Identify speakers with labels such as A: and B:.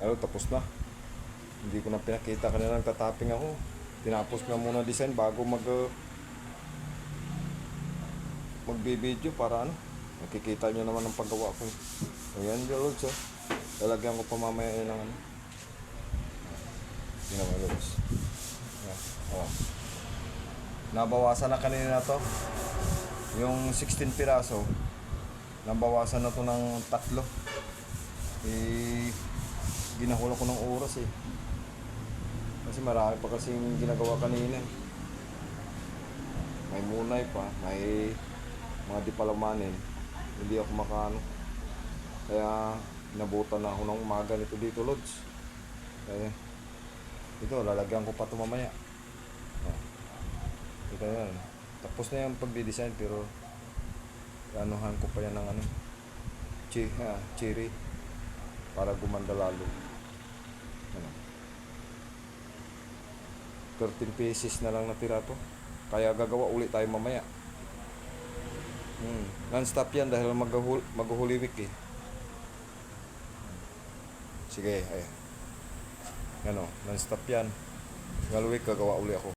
A: Ano, tapos na. Hindi ko na pinakita kanina, nagtatapping ako. Tinapos na muna design bago magbi-video para ano. Nakikita nyo naman ang paggawa ko. Ayan, Lods, oh. Lalagyan ko pa mamaya ng ano. Yun naman, Lods. Ayan, oh. Nabawasan na kanina to. Yung 16 piraso. Nabawasan na to ng 3. Ginahula ko ng oras eh. Kasi marami pa kasing ginagawa kanina eh. May munay pa, may mga di palamanin. Hindi ako makaano. Kaya nabutan na ako ng umaga nito dito, Lods. Kaya ito, lalagyan ko pa ito mamaya. Ito yan. Tapos na yung pagdi-design pero anuhan ko pa yan ng ano, cherry para gumanda lalo. Ano, 13 pieces na lang natira to. Kaya gagawa ulit tayo mamaya. Non-stop yan dahil mag-Holy Week eh. Sige, ay. Ano, non-stop yan. Holy Week gagawa ulit ako.